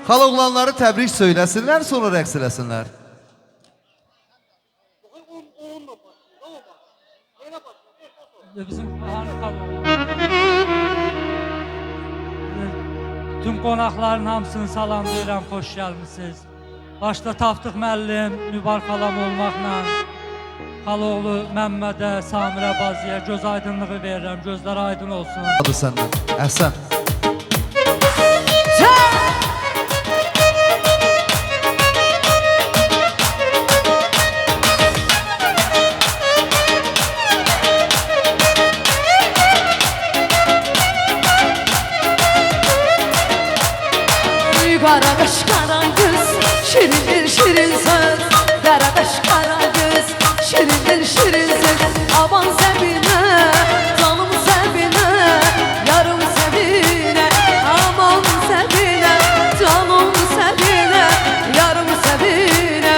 Xala oğlanları təbrik söyləsinlər, sonra rəqs eləsinlər. Bizim tüm qonaqların hamısını salamlayıram, xoş gəlmisiniz. Başda Taftıq müəllim, Nübar xalam olmaqla Xaloğlu Məmmədə, Samirə Baziyə göz aydınlığı verirəm, gözlər aydın olsun. Adı səndən, Əhsən. Qaraqaş qara göz, şirindir şirin söz. Qaraqaş qara göz, şirindir şirin söz. Aman Səbinə, canım Səbinə, yarım Səbinə. Aman Səbinə, canım Səbinə, yarım Səbinə.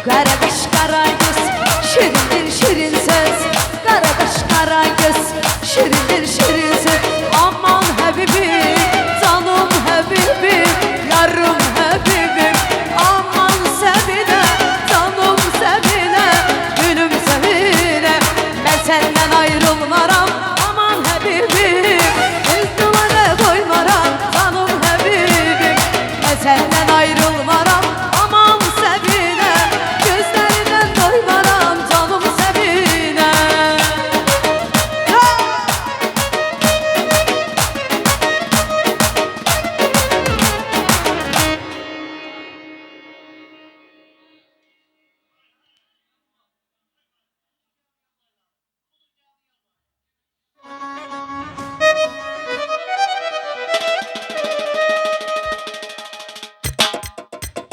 Qaraqaş qara göz, şirindir şirin söz. Qaraqaş qara göz, şirindir şirin söz. Aman Həbibim, canım Həbibim, yarım Həbibim. Aman Səbinə, canım Səbinə, gülüm Səbinə. Mən səndən ayrılmaram, aman Həbibim. Üzdülərə qoymaram, canım Həbibim. Mən səndən ayrılmaram, aman Səbinə. Gözlərindən doymaram, canım Səbinə.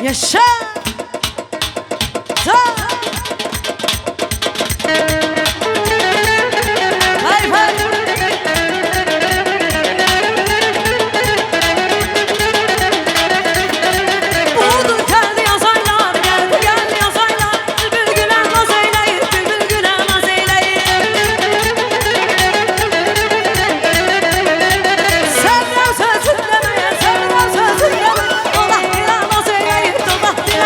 Yaşa! Hay hay! Budur geldi yaz aylar, geldi yaz aylar. Bülbül gülen naz eyleyir, bülbül gülen naz eyleyir. Sevdam söz dinlemeye, sevdam söz dinlemeye. Allah dilen naz eyleyir, Allah dilen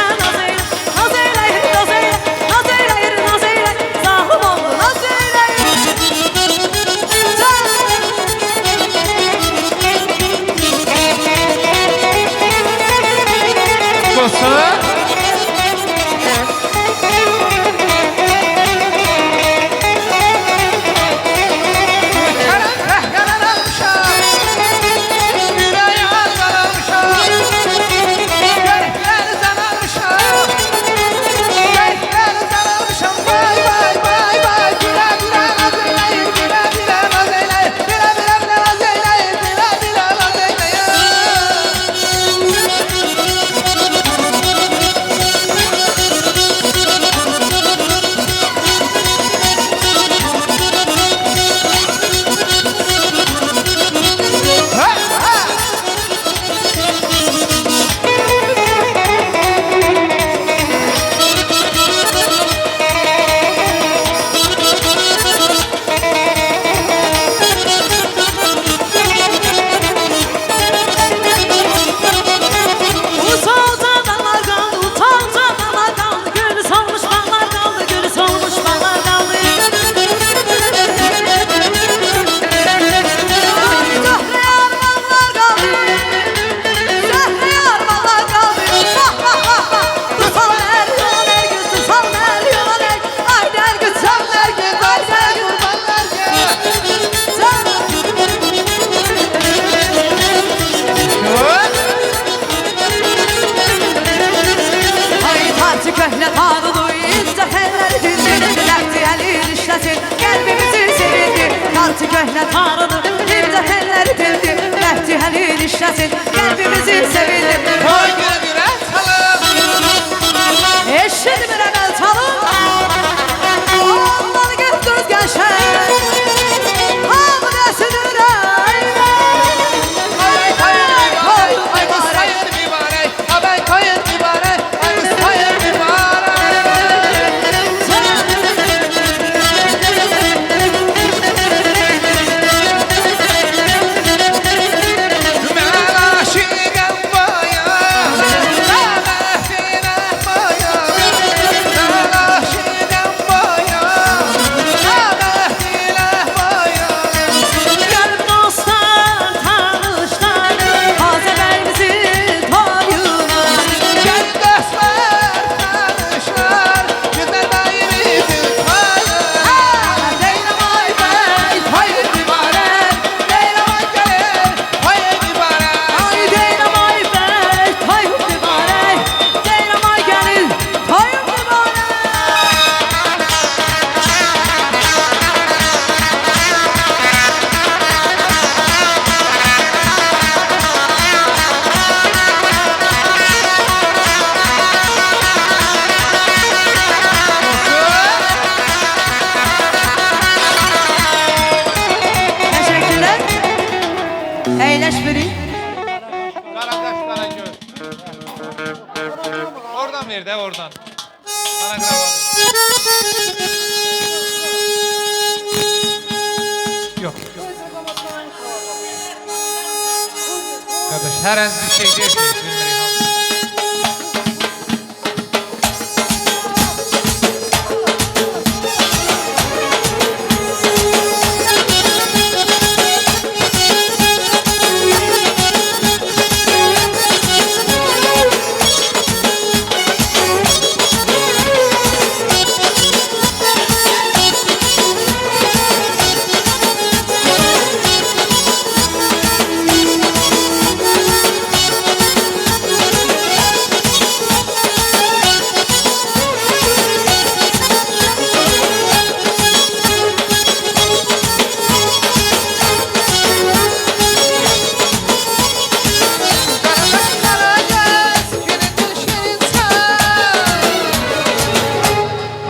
Fərəz bir şey deyir ki, bilmirik.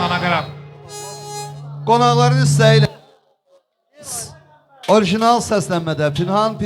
Ana qıram. Qonaqların istəyi ilə orijinal səslənmədə Pünhan